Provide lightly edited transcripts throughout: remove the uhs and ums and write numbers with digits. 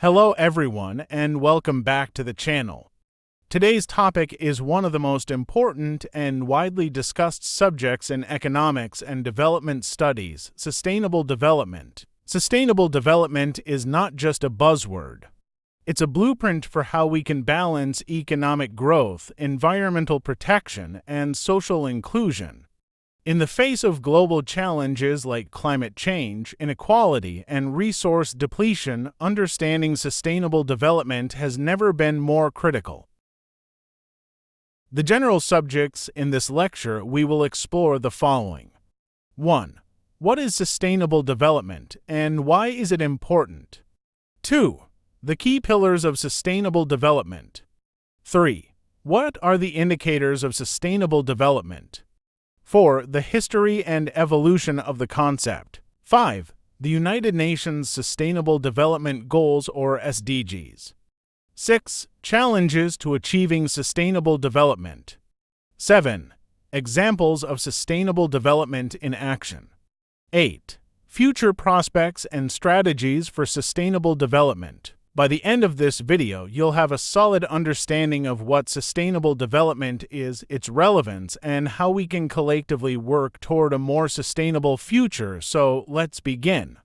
Hello everyone and welcome back to the channel. Today's topic is one of the most important and widely discussed subjects in economics and development studies, sustainable development. Sustainable development is not just a buzzword. It's a blueprint for how we can balance economic growth, environmental protection, and social inclusion. In the face of global challenges like climate change, inequality, and resource depletion, understanding sustainable development has never been more critical. The general subjects in this lecture we will explore the following. 1. What is sustainable development and why is it important? 2. The key pillars of sustainable development. 3. What are the indicators of sustainable development? 4. The history and evolution of the concept. 5. The United Nations Sustainable Development Goals or SDGs. 6. Challenges to achieving sustainable development. 7. Examples of sustainable development in action. 8. Future prospects and strategies for sustainable development. By the end of this video, you'll have a solid understanding of what sustainable development is, its relevance, and how we can collectively work toward a more sustainable future. So, let's begin.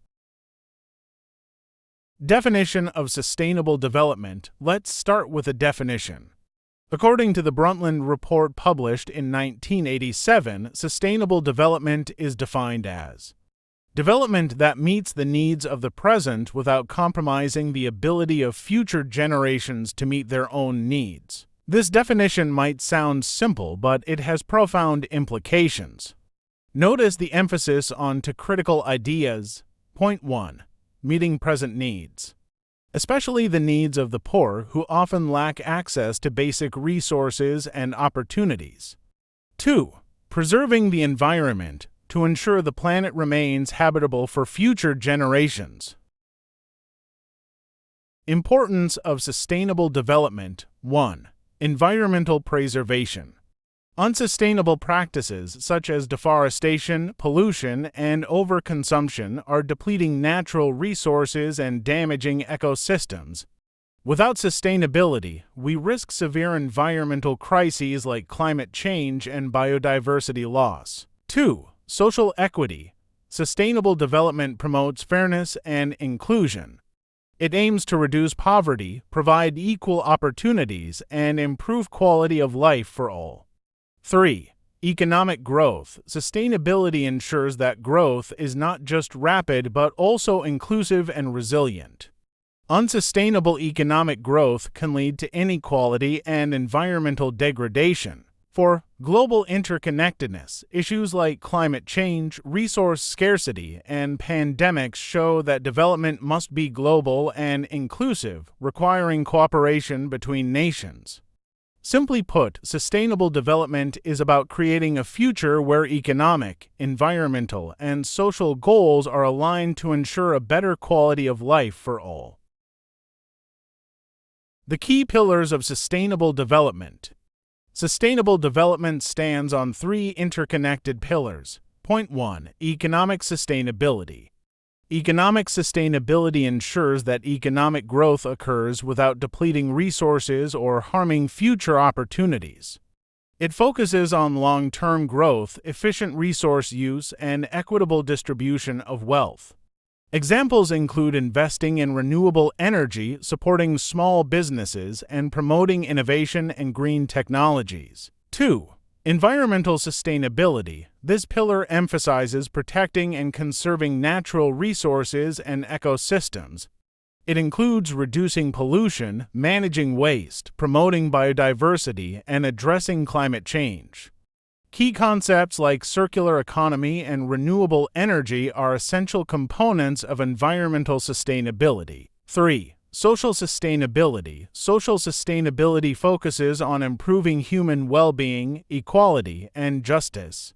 Definition of sustainable development. Let's start with a definition. According to the Brundtland Report published in 1987, sustainable development is defined as development that meets the needs of the present without compromising the ability of future generations to meet their own needs. This definition might sound simple, but it has profound implications. Notice the emphasis on two critical ideas. Point 1. Meeting present needs, especially the needs of the poor who often lack access to basic resources and opportunities. 2. Preserving the environment to ensure the planet remains habitable for future generations. Importance of sustainable development. 1. Environmental preservation. Unsustainable practices such as deforestation, pollution, and overconsumption are depleting natural resources and damaging ecosystems. Without sustainability, we risk severe environmental crises like climate change and biodiversity loss. 2. Social equity. Sustainable development promotes fairness and inclusion. It aims to reduce poverty, provide equal opportunities, and improve quality of life for all. 3. Economic growth. Sustainability ensures that growth is not just rapid but also inclusive and resilient. Unsustainable economic growth can lead to inequality and environmental degradation. For global interconnectedness, issues like climate change, resource scarcity, and pandemics show that development must be global and inclusive, requiring cooperation between nations. Simply put, sustainable development is about creating a future where economic, environmental, and social goals are aligned to ensure a better quality of life for all. The key pillars of sustainable development. Sustainable development stands on three interconnected pillars. Point 1. Economic sustainability. Economic sustainability ensures that economic growth occurs without depleting resources or harming future opportunities. It focuses on long-term growth, efficient resource use, and equitable distribution of wealth. Examples include investing in renewable energy, supporting small businesses, and promoting innovation and green technologies. 2. Environmental sustainability. This pillar emphasizes protecting and conserving natural resources and ecosystems. It includes reducing pollution, managing waste, promoting biodiversity, and addressing climate change. Key concepts like circular economy and renewable energy are essential components of environmental sustainability. 3. Social sustainability. Social sustainability focuses on improving human well-being, equality, and justice.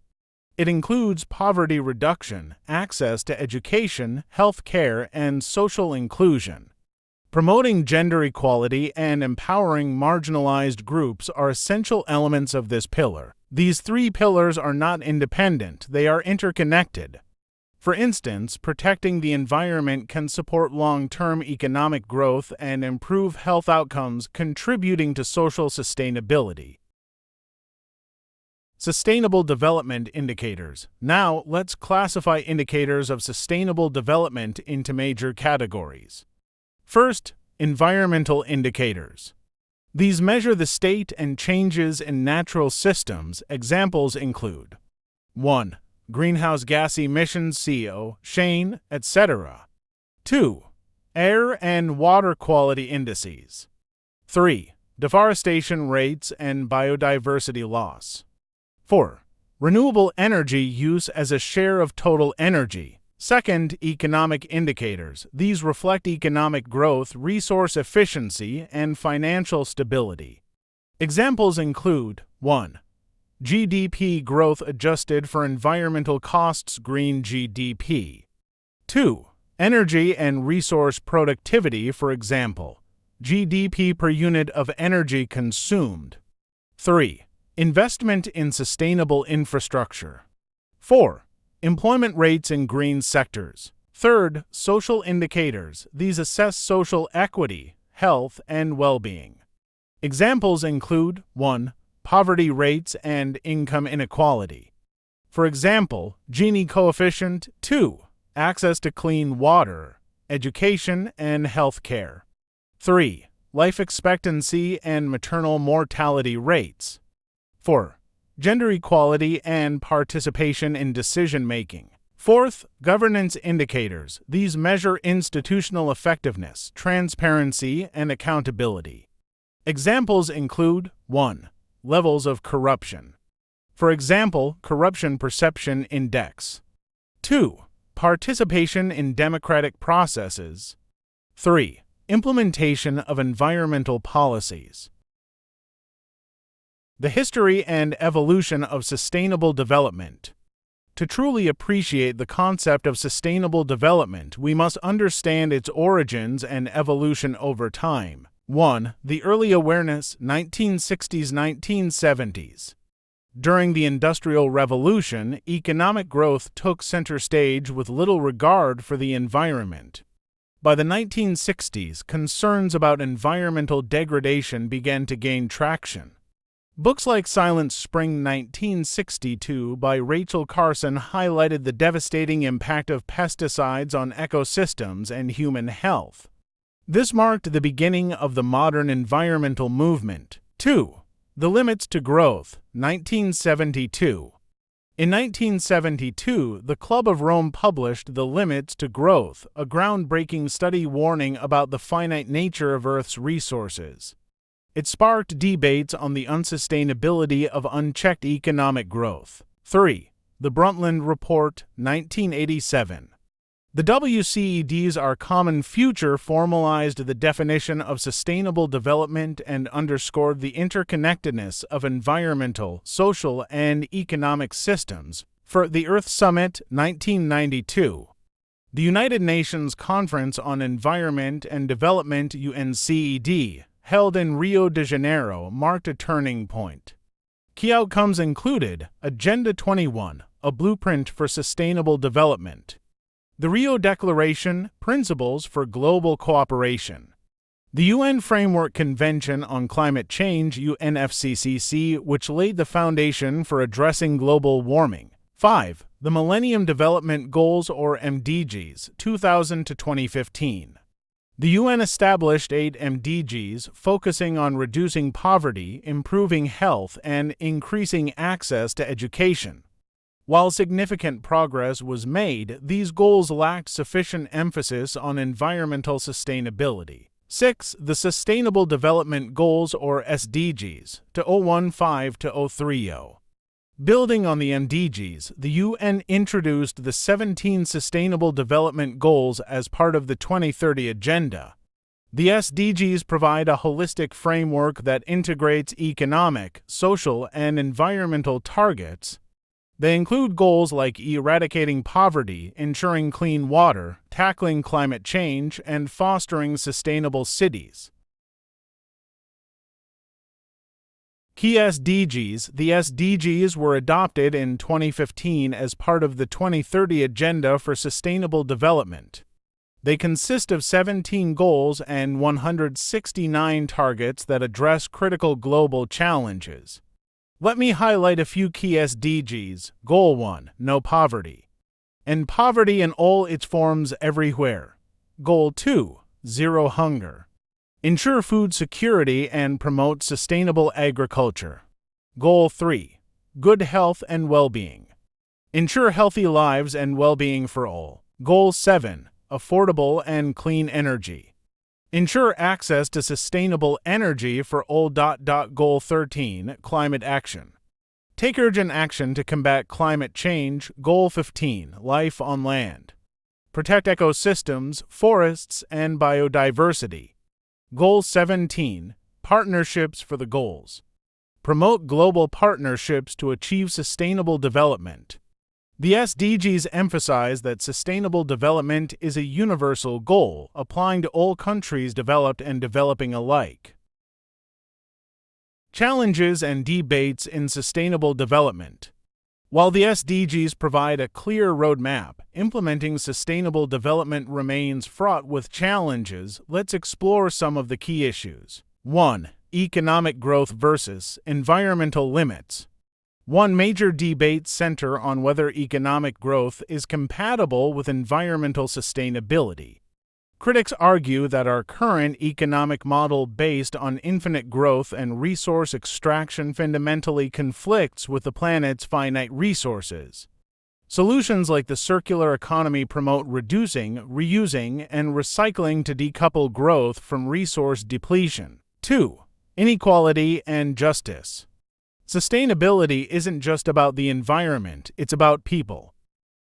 It includes poverty reduction, access to education, health care, and social inclusion. Promoting gender equality and empowering marginalized groups are essential elements of this pillar. These three pillars are not independent, they are interconnected. For instance, protecting the environment can support long-term economic growth and improve health outcomes, contributing to social sustainability. Sustainable Development Indicators. Now, let's classify indicators of sustainable development into major categories. First, environmental indicators. These measure the state and changes in natural systems. Examples include 1. Greenhouse gas emissions, CO, Shane, etc. 2. Air and water quality indices. 3. Deforestation rates and biodiversity loss. 4. Renewable energy use as a share of total energy. Second, economic indicators. These reflect economic growth, resource efficiency, and financial stability. Examples include 1. GDP growth adjusted for environmental costs, green GDP. 2. Energy and resource productivity, for example, GDP per unit of energy consumed. 3. Investment in sustainable infrastructure. 4. Employment rates in green sectors. Third, social indicators. These assess social equity, health, and well-being. Examples include 1. Poverty rates and income inequality. For example, Gini coefficient. 2. Access to clean water, education, and health care. 3. Life expectancy and maternal mortality rates. 4. Gender equality and participation in decision-making. Fourth, governance indicators. These measure institutional effectiveness, transparency, and accountability. Examples include 1. Levels of corruption. For example, Corruption Perception Index. 2. Participation in democratic processes. 3. Implementation of environmental policies. The history and evolution of sustainable development. To truly appreciate the concept of sustainable development, we must understand its origins and evolution over time. 1. The early awareness, 1960s-1970s. During the Industrial Revolution, economic growth took center stage with little regard for the environment. By the 1960s, concerns about environmental degradation began to gain traction. Books like Silent Spring 1962 by Rachel Carson highlighted the devastating impact of pesticides on ecosystems and human health. This marked the beginning of the modern environmental movement. 2. The Limits to Growth, 1972. In 1972, the Club of Rome published The Limits to Growth, a groundbreaking study warning about the finite nature of Earth's resources. It sparked debates on the unsustainability of unchecked economic growth. 3. The Brundtland Report, 1987. The WCED's Our Common Future formalized the definition of sustainable development and underscored the interconnectedness of environmental, social, and economic systems. For the Earth Summit, 1992. The United Nations Conference on Environment and Development, UNCED, held in Rio de Janeiro, marked a turning point. Key outcomes included Agenda 21, a blueprint for sustainable development. The Rio Declaration, Principles for Global Cooperation. The UN Framework Convention on Climate Change, UNFCCC, which laid the foundation for addressing global warming. 5. The Millennium Development Goals, or MDGs, 2000 to 2015. The UN established 8 MDGs focusing on reducing poverty, improving health, and increasing access to education. While significant progress was made, these goals lacked sufficient emphasis on environmental sustainability. 6. The Sustainable Development Goals, or SDGs, 2015 to 2030. Building on the MDGs, the UN introduced the 17 Sustainable Development Goals as part of the 2030 Agenda. The SDGs provide a holistic framework that integrates economic, social, and environmental targets. They include goals like eradicating poverty, ensuring clean water, tackling climate change, and fostering sustainable cities. Key SDGs. The SDGs were adopted in 2015 as part of the 2030 Agenda for Sustainable Development. They consist of 17 goals and 169 targets that address critical global challenges. Let me highlight a few key SDGs. Goal 1. No poverty. End poverty in all its forms everywhere. Goal 2. Zero hunger. Ensure food security and promote sustainable agriculture. Goal 3. Good health and well-being. Ensure healthy lives and well-being for all. Goal 7. Affordable and clean energy. Ensure access to sustainable energy for all. Goal 13. Climate action. Take urgent action to combat climate change. Goal 15. Life on land. Protect ecosystems, forests, and biodiversity. Goal 17. Partnerships for the goals. Promote global partnerships to achieve sustainable development. The SDGs emphasize that sustainable development is a universal goal, applying to all countries, developed and developing alike. Challenges and debates in sustainable development. While the SDGs provide a clear roadmap, implementing sustainable development remains fraught with challenges. Let's explore some of the key issues. 1. Economic growth versus environmental limits. One major debate centers on whether economic growth is compatible with environmental sustainability. Critics argue that our current economic model based on infinite growth and resource extraction fundamentally conflicts with the planet's finite resources. Solutions like the circular economy promote reducing, reusing, and recycling to decouple growth from resource depletion. 2. Inequality and justice. Sustainability isn't just about the environment, it's about people.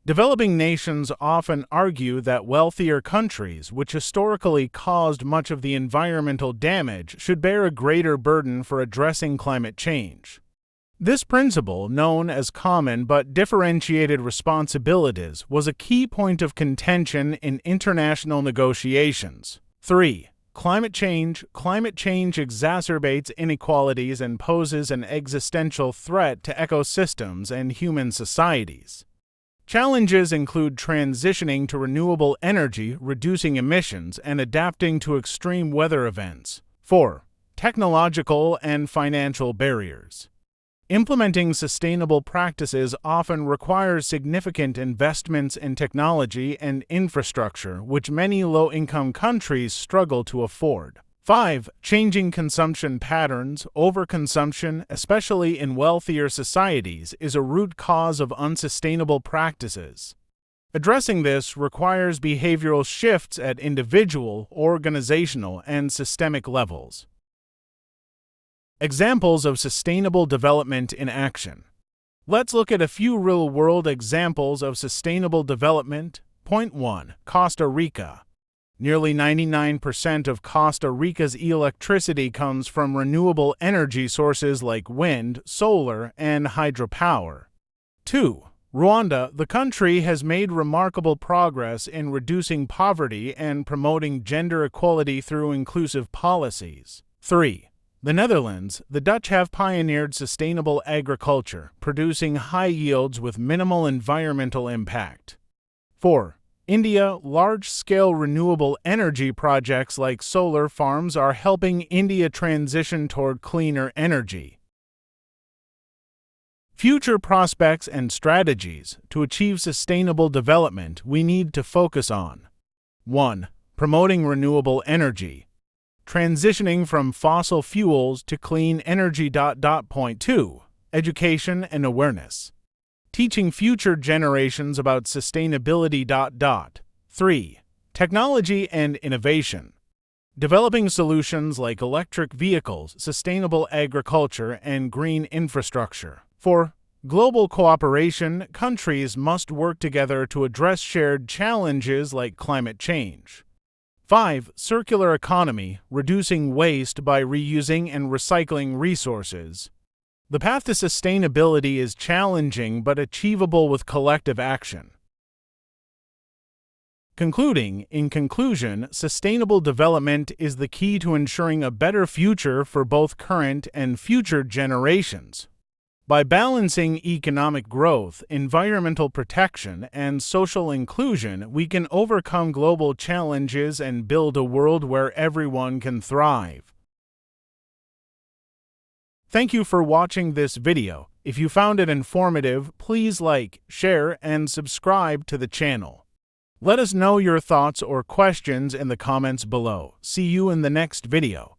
Developing nations often argue that wealthier countries, which historically caused much of the environmental damage, should bear a greater burden for addressing climate change. This principle, known as common but differentiated responsibilities, was a key point of contention in international negotiations. 3. Climate change. Climate change exacerbates inequalities and poses an existential threat to ecosystems and human societies. Challenges include transitioning to renewable energy, reducing emissions, and adapting to extreme weather events. 4. Technological and financial barriers. Implementing sustainable practices often requires significant investments in technology and infrastructure, which many low-income countries struggle to afford. 5. Changing consumption patterns. Overconsumption, especially in wealthier societies, is a root cause of unsustainable practices. Addressing this requires behavioral shifts at individual, organizational, and systemic levels. Examples of sustainable development in action. Let's look at a few real-world examples of sustainable development. Point 1. Costa Rica. Nearly 99% of Costa Rica's electricity comes from renewable energy sources like wind, solar, and hydropower. 2. Rwanda. The country has made remarkable progress in reducing poverty and promoting gender equality through inclusive policies. 3. The Netherlands. The Dutch have pioneered sustainable agriculture, producing high yields with minimal environmental impact. 4. India. Large-scale renewable energy projects like solar farms are helping India transition toward cleaner energy. Future prospects and strategies. To achieve sustainable development, we need to focus on 1. Promoting renewable energy. Transitioning from fossil fuels to clean energy. Point 2. Education and awareness. Teaching future generations about sustainability. 3. Technology and innovation. Developing solutions like electric vehicles, sustainable agriculture, and green infrastructure. 4. Global cooperation. Countries must work together to address shared challenges like climate change. 5. Circular economy. Reducing waste by reusing and recycling resources. The path to sustainability is challenging but achievable with collective action. Concluding, in conclusion, sustainable development is the key to ensuring a better future for both current and future generations. By balancing economic growth, environmental protection, and social inclusion, we can overcome global challenges and build a world where everyone can thrive. Thank you for watching this video. If you found it informative, please like, share, and subscribe to the channel. Let us know your thoughts or questions in the comments below. See you in the next video.